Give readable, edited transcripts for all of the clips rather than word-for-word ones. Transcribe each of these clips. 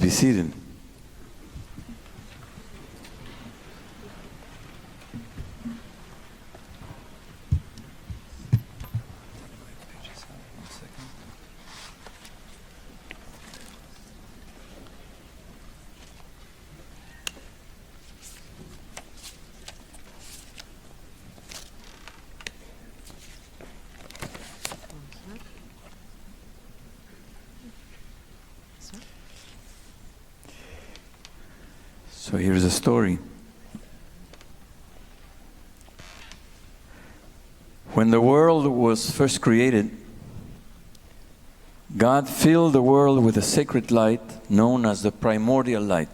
be seated. So here's a story. When the world was first created, God filled the world with a sacred light known as the primordial light.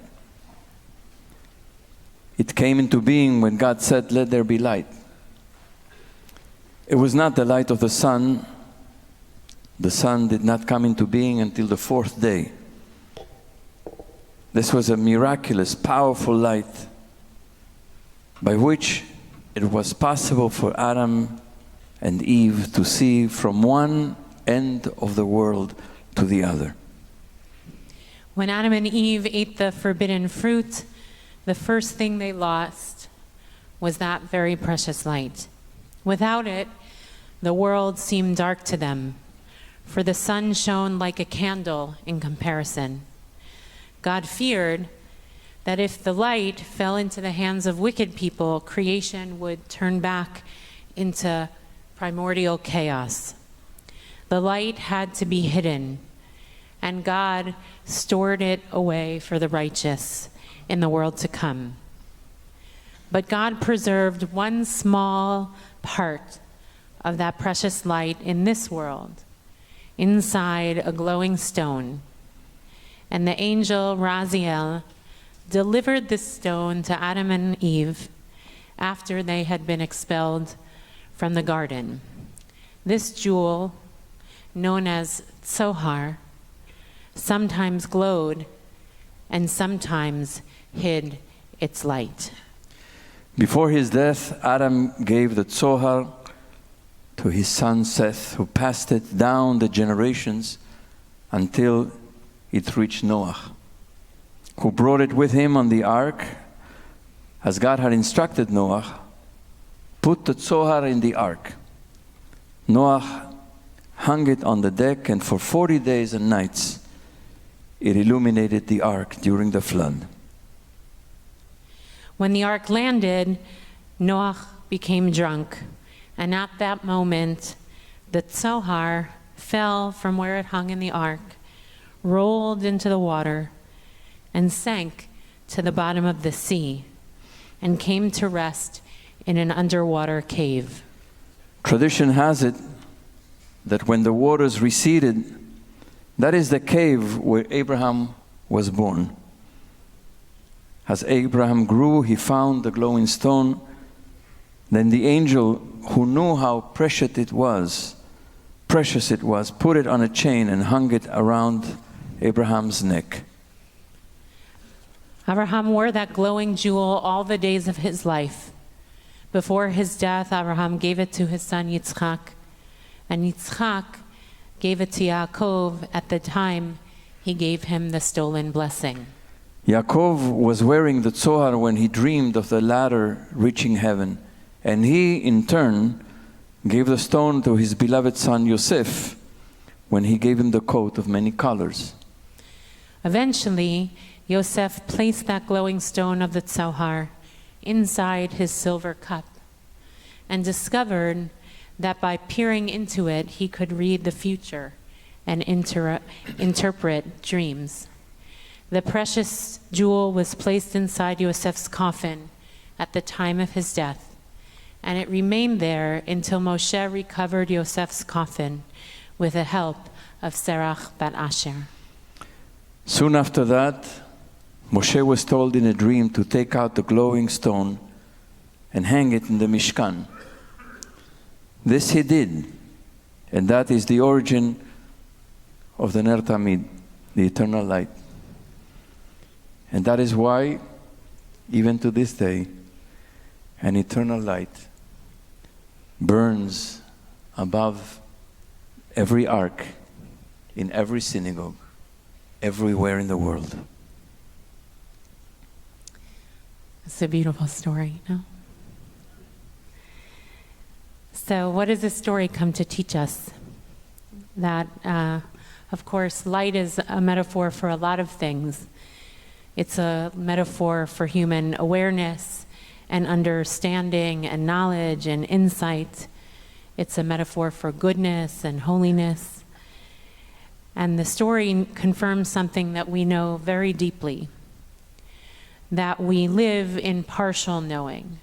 It came into being when God said, "Let there be light." It was not the light of the sun. The sun did not come into being until the fourth day. This was a miraculous, powerful light by which it was possible for Adam and Eve to see from one end of the world to the other. When Adam and Eve ate the forbidden fruit, the first thing they lost was that very precious light. Without it, the world seemed dark to them, for the sun shone like a candle in comparison. God feared that if the light fell into the hands of wicked people, creation would turn back into primordial chaos. The light had to be hidden, and God stored it away for the righteous in the world to come. But God preserved one small part of that precious light in this world, inside a glowing stone. And the angel Raziel delivered this stone to Adam and Eve after they had been expelled from the garden. This jewel, known as Tzohar, sometimes glowed and sometimes hid its light. Before his death, Adam gave the Tzohar to his son Seth, who passed it down the generations until it reached Noah, who brought it with him on the ark, as God had instructed Noah. Put the Tzohar in the ark. Noah hung it on the deck, and for 40 days and nights it illuminated the ark during the flood. When the ark landed, Noah became drunk, and at that moment the Tzohar fell from where it hung in the ark, rolled into the water, and sank to the bottom of the sea, and came to rest in an underwater cave. Tradition has it that when the waters receded, that is the cave where Abraham was born. As Abraham grew, he found the glowing stone. Then the angel, who knew how precious it was, put it on a chain and hung it around Abraham's neck. Abraham wore that glowing jewel all the days of his life. Before his death, Abraham gave it to his son Yitzchak, and Yitzchak gave it to Yaakov at the time he gave him the stolen blessing. Yaakov was wearing the Tzohar when he dreamed of the ladder reaching heaven, and he, in turn, gave the stone to his beloved son Yosef when he gave him the coat of many colors. Eventually, Yosef placed that glowing stone of the Tzohar inside his silver cup and discovered that by peering into it, he could read the future and interpret dreams. The precious jewel was placed inside Yosef's coffin at the time of his death, and it remained there until Moshe recovered Yosef's coffin with the help of Serach bat Asher. Soon after that, Moshe was told in a dream to take out the glowing stone and hang it in the Mishkan. This he did, and that is the origin of the Ner Tamid, the eternal light. And that is why, even to this day, an eternal light burns above every ark, in every synagogue, everywhere in the world. It's a beautiful story, no? So what does this story come to teach us? That, of course, light is a metaphor for a lot of things. It's a metaphor for human awareness and understanding and knowledge and insight. It's a metaphor for goodness and holiness. And the story confirms something that we know very deeply, that we live in partial knowing.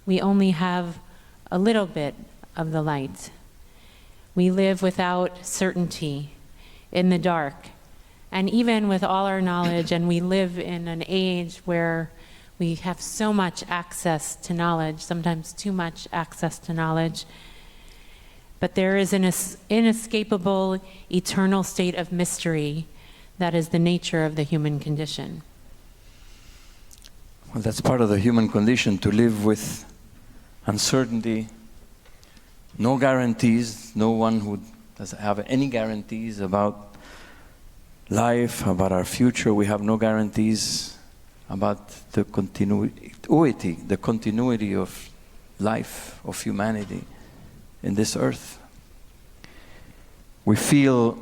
We only have a little bit of the light. We live without certainty, in the dark. And even with all our knowledge, and we live in an age where we have so much access to knowledge, sometimes too much access to knowledge, but there is an inescapable, eternal state of mystery that is the nature of the human condition. Well, that's part of the human condition, to live with uncertainty, no guarantees. No one who doesn't have any guarantees about life, about our future. We have no guarantees about the continuity of life, of humanity in this earth. We feel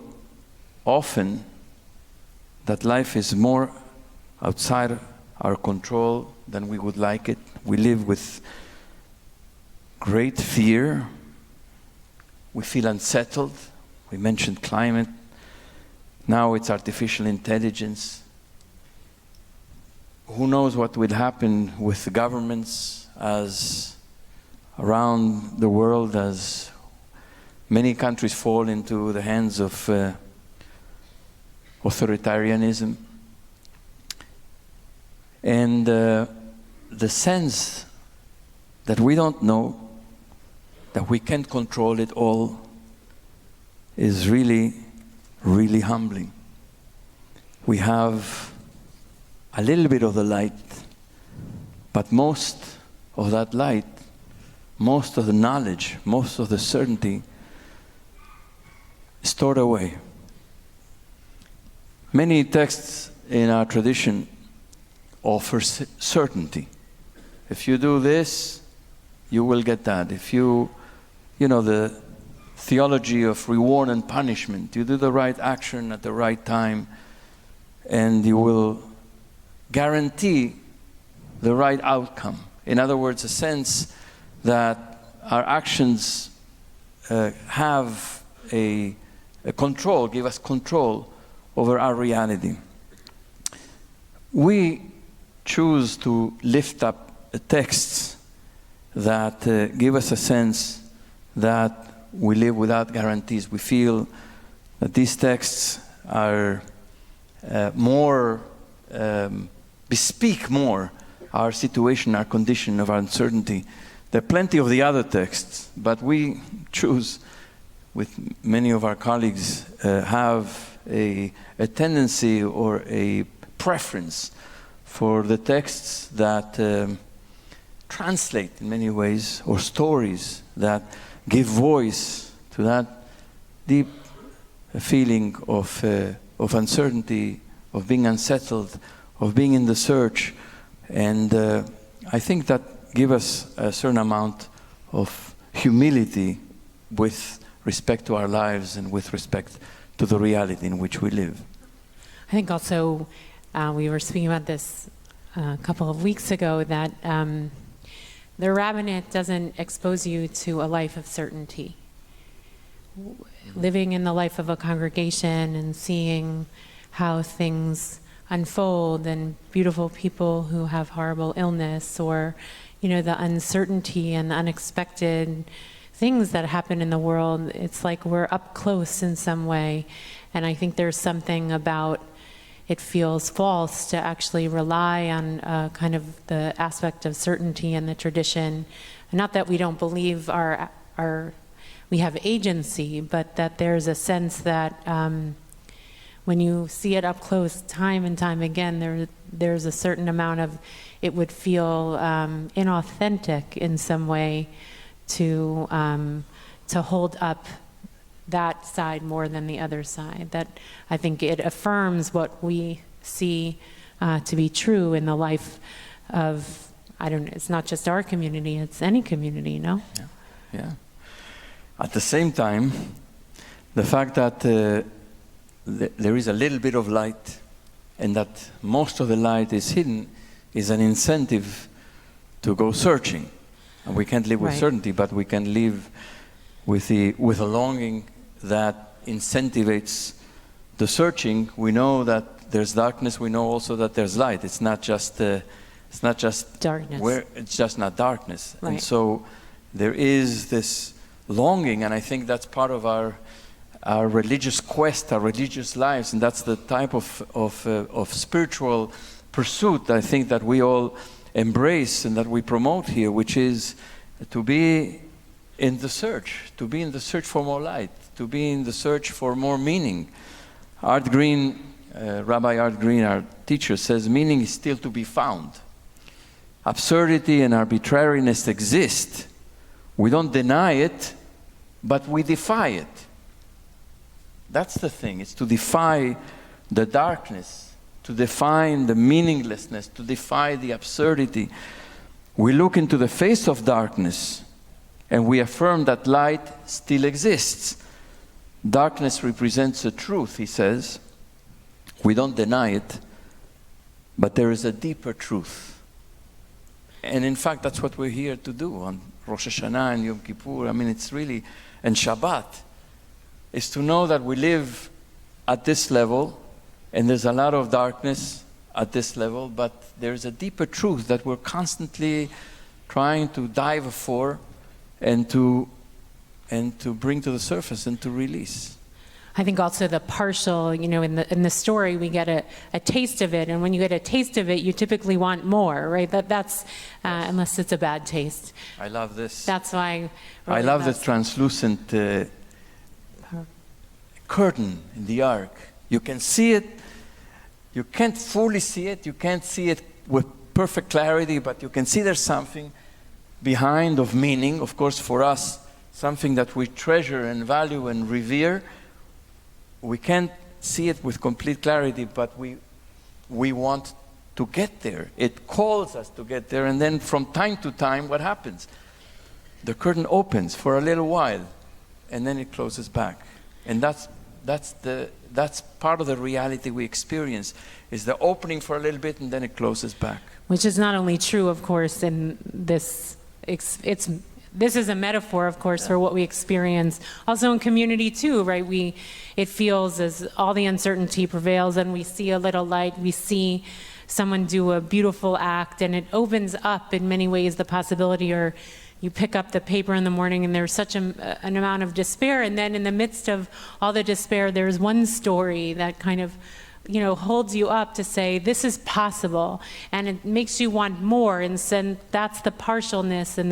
often that life is more outside our control than we would like it. We live with great fear. We feel unsettled. We mentioned climate. Now it's artificial intelligence. Who knows what will happen with the governments as around the world, as many countries fall into the hands of authoritarianism. And the sense that we don't know, that we can't control it all, is really, really humbling. We have a little bit of the light, but most of that light, most of the knowledge, most of the certainty is stored away. Many texts in our tradition offer certainty. If you do this, you will get that. If you know, the theology of reward and punishment, you do the right action at the right time, and you will guarantee the right outcome. In other words, a sense that our actions have a control, give us control over our reality. We choose to lift up texts that give us a sense that we live without guarantees. We feel that these texts are bespeak more our situation, our condition of uncertainty. There are plenty of the other texts, but we choose, with many of our colleagues, have a tendency or a preference for the texts that translate in many ways, or stories that give voice to that deep feeling of uncertainty, of being unsettled, of being in the search. And I think that gives us a certain amount of humility with respect to our lives and with respect to the reality in which we live. I think also we were speaking about this a couple of weeks ago, that the rabbinate doesn't expose you to a life of certainty. Living in the life of a congregation and seeing how things unfold, and beautiful people who have horrible illness, or the uncertainty and the unexpected things that happen in the world, it's like we're up close in some way. And I think there's something about it feels false to actually rely on kind of the aspect of certainty in the tradition. Not that we don't believe we have agency, but that there's a sense that when you see it up close time and time again, there's a certain amount of, it would feel inauthentic in some way to hold up that side more than the other side. That I think it affirms what we see to be true in the life I don't know, it's not just our community, it's any community, no? Yeah. Yeah. At the same time, the fact that there is a little bit of light and that most of the light is hidden is an incentive to go searching. And we can't live with certainty, but we can live with a longing that incentivates the searching. We know that there's darkness. We know also that there's light. It's not just darkness. It's just not darkness. Right. And so there is this longing, and I think that's part of our religious quest, our religious lives, and that's the type of spiritual pursuit I think that we all embrace and that we promote here, which is to be in the search for more light, to be in the search for more meaning. Art Green, Rabbi Art Green, our teacher, says meaning is still to be found. Absurdity and arbitrariness exist. We don't deny it, but we defy it. That's the thing. It's to defy the darkness, to define the meaninglessness, to defy the absurdity. We look into the face of darkness and we affirm that light still exists. Darkness represents a truth, he says. We don't deny it, but there is a deeper truth. And in fact, that's what we're here to do on Rosh Hashanah and Yom Kippur. I mean, it's really, and Shabbat, is to know that we live at this level, and there's a lot of darkness at this level, but there's a deeper truth that we're constantly trying to dive for and to bring to the surface and to release. I think also the partial, in the story we get a taste of it, and when you get a taste of it, you typically want more, right? That's unless it's a bad taste. I love this. That's why. I love the translucent curtain in the ark. You can see it. You can't fully see it. You can't see it with perfect clarity, but you can see there's something behind of meaning. Of course, for us, something that we treasure and value and revere. We can't see it with complete clarity, but we want to get there. It calls us to get there, and then from time to time, what happens? The curtain opens for a little while, and then it closes back. And that's part of the reality we experience, is the opening for a little bit, and then it closes back. Which is not only true, of course, in this. This is a metaphor, of course, for what we experience also in community too, right? It feels as all the uncertainty prevails and we see a little light, we see someone do a beautiful act, and it opens up in many ways the possibility, or you pick up the paper in the morning and there's such an amount of despair, and then in the midst of all the despair, there's one story that kind of holds you up to say, this is possible, and it makes you want more. And so that's the partialness, and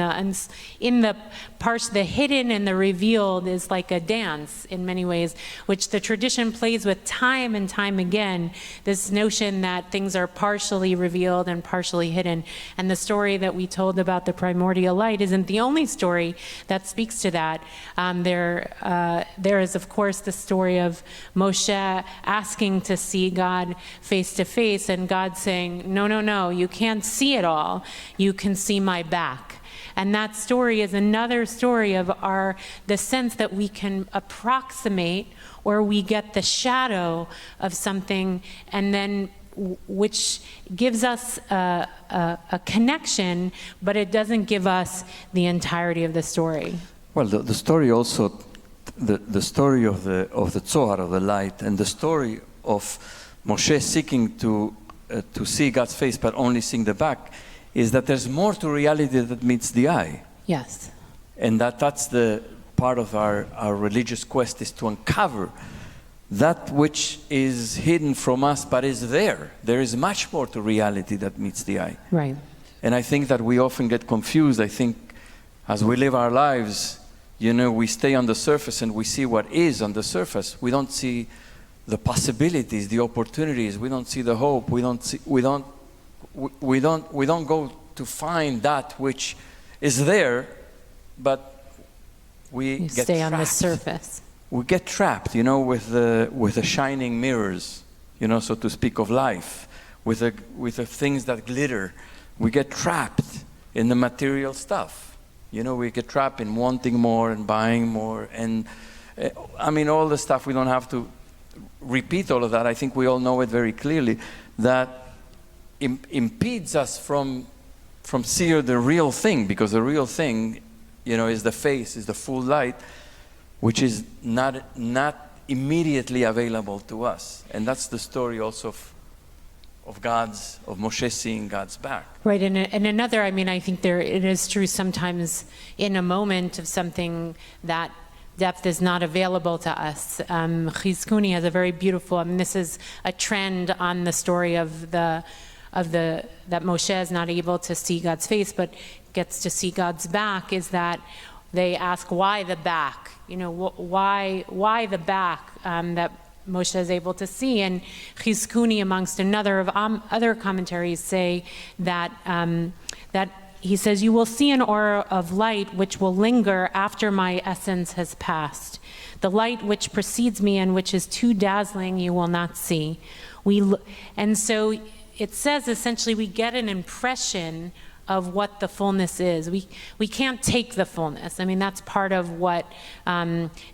the hidden and the revealed is like a dance in many ways, which the tradition plays with time and time again, this notion that things are partially revealed and partially hidden. And the story that we told about the primordial light isn't the only story that speaks to that. There is, of course, the story of Moshe asking to see God face to face, and God saying, no, you can't see it all. You can see my back. And that story is another story of the sense that we can approximate, or we get the shadow of something, and then which gives us a connection, but it doesn't give us the entirety of the story. Well, the story also, the story of the Zohar, of the light, and the story of Moshe seeking to see God's face but only seeing the back, is that there's more to reality that meets the eye. Yes. And that's the part of our religious quest, is to uncover that which is hidden from us but is there. There is much more to reality that meets the eye. Right. And I think that we often get confused. I think as we live our lives, we stay on the surface and we see what is on the surface. We don't see the possibilities, the opportunities. We don't see the hope. We don't go to find that which is there, but we get stay trapped. On the surface. We get trapped, with the shining mirrors, so to speak, of life, with the things that glitter, we get trapped in the material stuff. You know, we get trapped in wanting more and buying more. And I mean, all the stuff, we don't have to repeat all of that. I think we all know it very clearly, that impedes us from seeing the real thing, because the real thing, you know, is the face, is the full light, which is not immediately available to us. And that's the story also of Moshe seeing God's back. Right, and another, I mean, I think it is true sometimes in a moment of something that depth is not available to us. Chizkuni has a very beautiful, I mean, this is a trend on the story of that Moshe is not able to see God's face, but gets to see God's back, is that they ask, why the back? You know, why the back that Moshe is able to see? And Chizkuni, amongst another of other commentaries, say that that he says, you will see an aura of light which will linger after my essence has passed. The light which precedes me and which is too dazzling you will not see. And so it says essentially we get an impression of what the fullness is. We can't take the fullness. I mean, that's part of what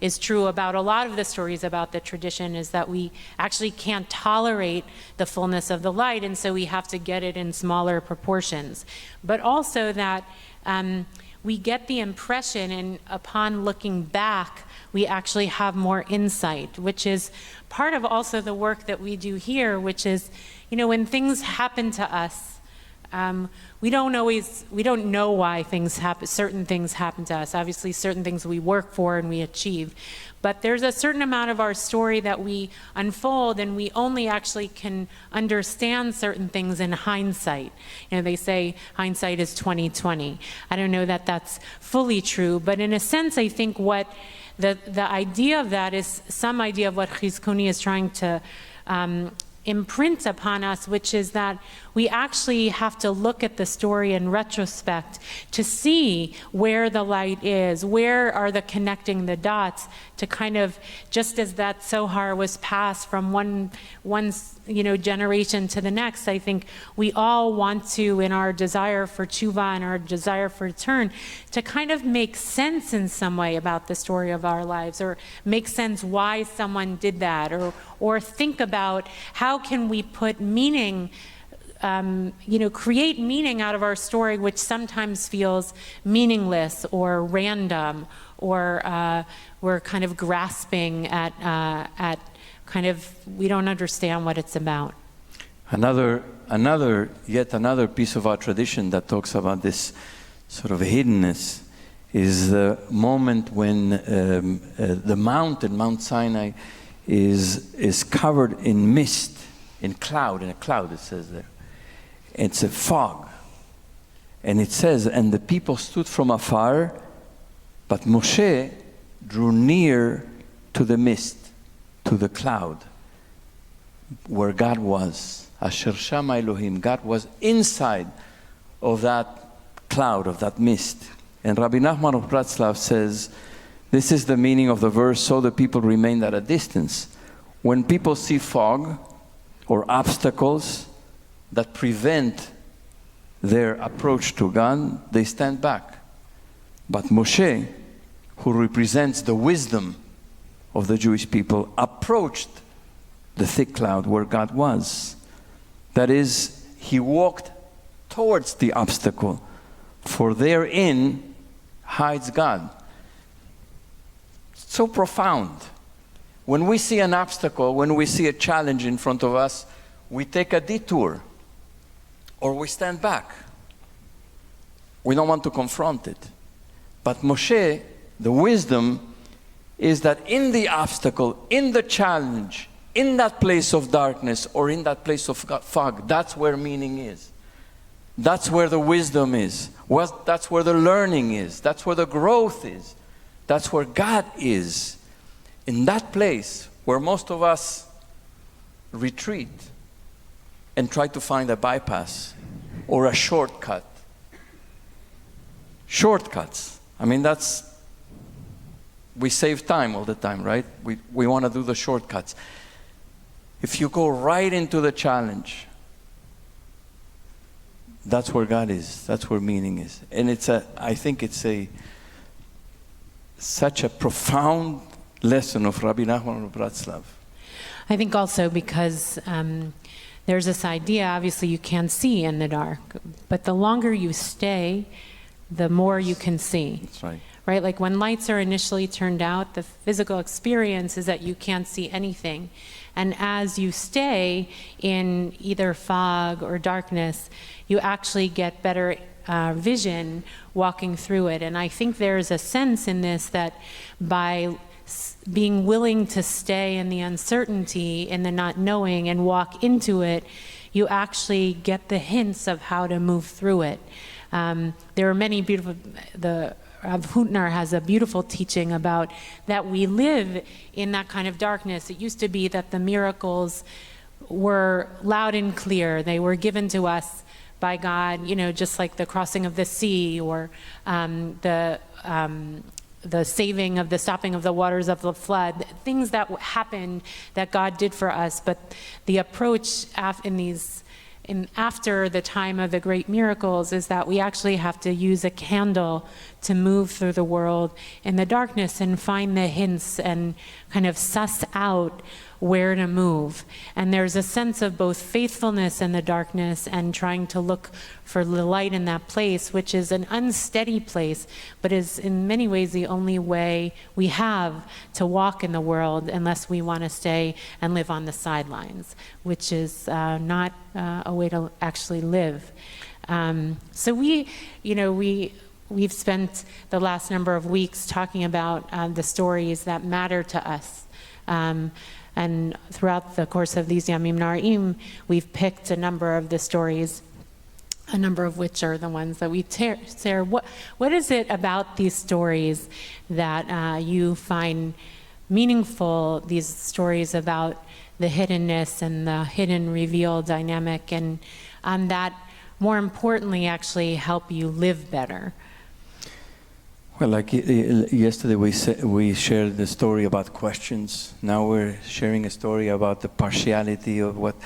is true about a lot of the stories about the tradition, is that we actually can't tolerate the fullness of the light, and so we have to get it in smaller proportions. But also that we get the impression, and upon looking back, we actually have more insight, which is part of also the work that we do here, which is, you know, when things happen to us, we don't know why certain things happen to us. Obviously, certain things we work for and we achieve. But there's a certain amount of our story that we unfold, and we only actually can understand certain things in hindsight. You know, they say hindsight is 20/20. I don't know that that's fully true, but in a sense, I think what the idea of that is some idea of what Chizkuni is trying to imprint upon us, which is that we actually have to look at the story in retrospect to see where the light is, where are the connecting the dots, to kind of, just as that Sohar was passed from one generation to the next, I think we all want to, in our desire for tshuva and our desire for return, to kind of make sense in some way about the story of our lives, or make sense why someone did that, or think about how can we put meaning, create meaning out of our story, which sometimes feels meaningless or random, or we're kind of grasping at kind of, we don't understand what it's about. Yet another piece of our tradition that talks about this sort of hiddenness is the moment when the mountain, Mount Sinai, is covered in mist, in a cloud, it says there. It's a fog. And it says, and the people stood from afar, but Moshe drew near to the mist, to the cloud, where God was. Asher Shama Elohim. God was inside of that cloud, of that mist. And Rabbi Nachman of Bratslav says, this is the meaning of the verse, so the people remained at a distance. When people see fog or obstacles that prevent their approach to God, they stand back. But Moshe, who represents the wisdom of the Jewish people, approached the thick cloud where God was. That is, he walked towards the obstacle, for therein hides God. So profound. When we see an obstacle, when we see a challenge in front of us, we take a detour, or we stand back. We don't want to confront it. But Moshe, the wisdom is that in the obstacle, in the challenge, in that place of darkness or in that place of fog, that's where meaning is. That's where the wisdom is. That's where the learning is. That's where the growth is. That's where God is. In that place where most of us retreat and try to find a bypass or a shortcut. Shortcuts. I mean, we save time all the time, right? We want to do the shortcuts. If you go right into the challenge, that's where God is. That's where meaning is. And I think it's such a profound lesson of Rabbi Nachman of Bratslav. I think also because there's this idea, obviously you can't see in the dark, but the longer you stay, the more you can see. That's right. Right? Like when lights are initially turned out, the physical experience is that you can't see anything. And as you stay in either fog or darkness, you actually get better vision walking through it. And I think there's a sense in this that by being willing to stay in the uncertainty, in the not knowing, and walk into it, you actually get the hints of how to move through it. There are many beautiful, Rav Hutner has a beautiful teaching about that we live in that kind of darkness. It used to be that the miracles were loud and clear. They were given to us by God, just like the crossing of the sea or the stopping of the waters of the flood, things that happened that God did for us. But the approach after the time of the great miracles is that we actually have to use a candle to move through the world in the darkness and find the hints and kind of suss out where to move. And there's a sense of both faithfulness in the darkness and trying to look for the light in that place, which is an unsteady place, but is in many ways the only way we have to walk in the world unless we want to stay and live on the sidelines, which is not a way to actually live. So we've spent the last number of weeks talking about the stories that matter to us. And throughout the course of these Yamim Na'arim, we've picked a number of the stories, a number of which are the ones that we share. What is it about these stories that you find meaningful, these stories about the hiddenness and the hidden reveal dynamic, and that more importantly actually help you live better? Well, like yesterday we shared the story about questions. Now we're sharing a story about the partiality of what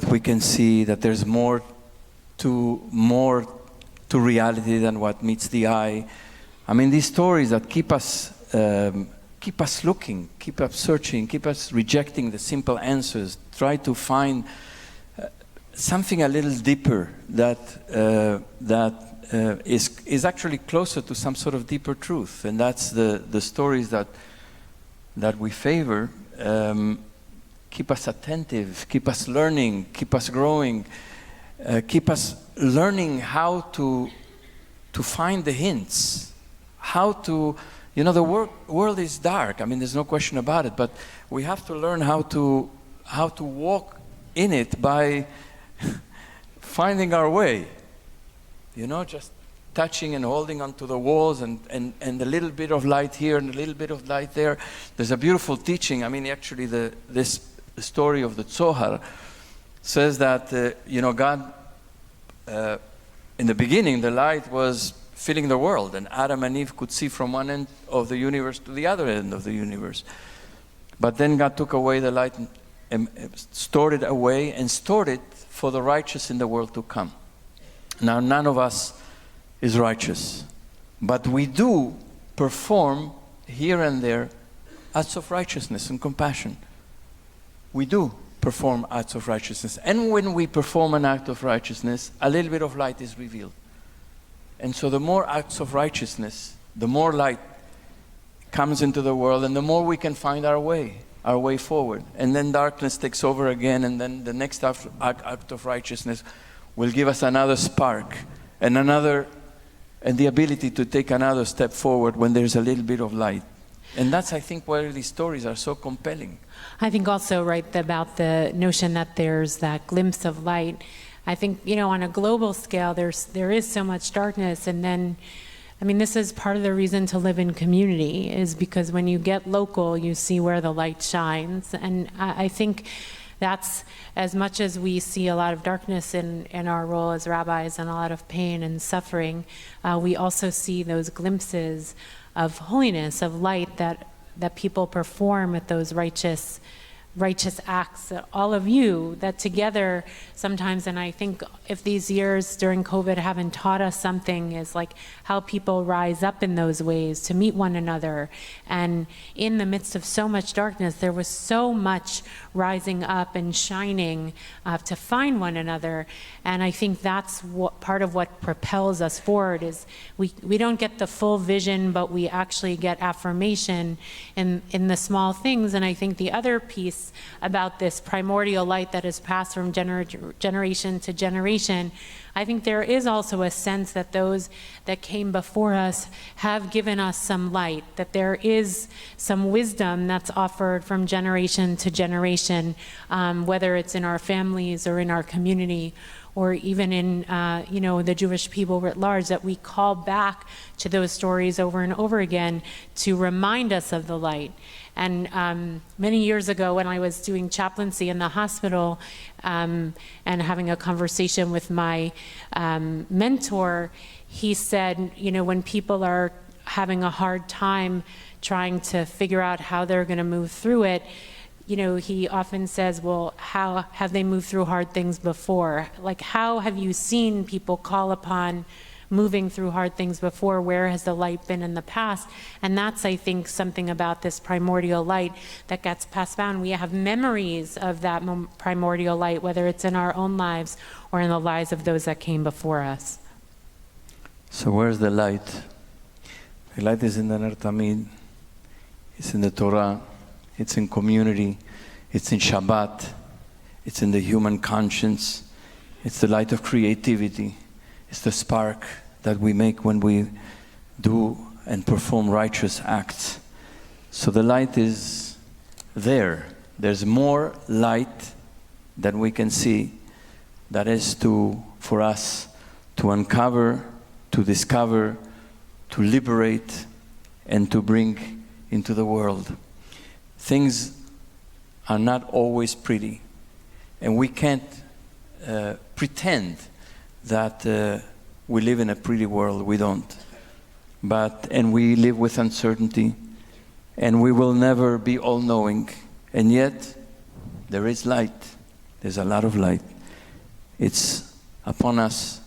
we can see, that there's more to reality than what meets the eye. I mean, these stories that keep us looking, keep us searching, keep us rejecting the simple answers, try to find something a little deeper that is actually closer to some sort of deeper truth, and that's the stories that we favor. Keep us attentive, keep us learning, keep us growing, keep us learning how to find the hints, how to, the world is dark. I mean, there's no question about it, but we have to learn how to walk in it by finding our way. Just touching and holding onto the walls and a little bit of light here and a little bit of light there. There's a beautiful teaching. I mean, actually, this story of the Zohar says that, God, in the beginning, the light was filling the world, and Adam and Eve could see from one end of the universe to the other end of the universe. But then God took away the light and stored it away and stored it for the righteous in the world to come. Now, none of us is righteous, but we do perform here and there acts of righteousness and compassion. We do perform acts of righteousness. And when we perform an act of righteousness, a little bit of light is revealed. And so the more acts of righteousness, the more light comes into the world, and the more we can find our way forward. And then darkness takes over again, and then the next act of righteousness will give us another spark and the ability to take another step forward when there's a little bit of light. And that's, I think, why these stories are so compelling. I think also, right, about the notion that there's that glimpse of light. I think, on a global scale, there is so much darkness. And then, I mean, this is part of the reason to live in community, is because when you get local, you see where the light shines. And I think that's, as much as we see a lot of darkness in our role as rabbis and a lot of pain and suffering, we also see those glimpses of holiness, of light that people perform at those righteous righteous acts, that all of you, that together sometimes, and I think if these years during COVID haven't taught us something, is like how people rise up in those ways to meet one another. And in the midst of so much darkness, there was so much rising up and shining to find one another. And I think that's what part of what propels us forward is we don't get the full vision, but we actually get affirmation in the small things. And I think the other piece about this primordial light that is passed from generation to generation, I think there is also a sense that those that came before us have given us some light, that there is some wisdom that's offered from generation to generation, whether it's in our families or in our community, or even in the Jewish people writ large, that we call back to those stories over and over again to remind us of the light. And many years ago, when I was doing chaplaincy in the hospital and having a conversation with my mentor, he said, when people are having a hard time trying to figure out how they're going to move through it, he often says, well, how have they moved through hard things before? Like, how have you seen people call upon moving through hard things before? Where has the light been in the past? And that's, I think, something about this primordial light that gets passed down. We have memories of that primordial light, whether it's in our own lives or in the lives of those that came before us. So where's the light? The light is in the Ner Tamid. It's in the Torah. It's in community. It's in Shabbat. It's in the human conscience. It's the light of creativity. It's the spark that we make when we do and perform righteous acts. So the light is there. There's more light than we can see. That is for us to uncover, to discover, to liberate, and to bring into the world. Things are not always pretty, and we can't pretend that we live in a pretty world. We don't. And we live with uncertainty, and we will never be all-knowing. And yet, there is light. There's a lot of light. It's upon us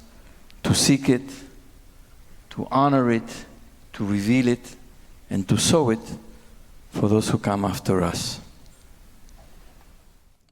to seek it, to honor it, to reveal it, and to sow it for those who come after us.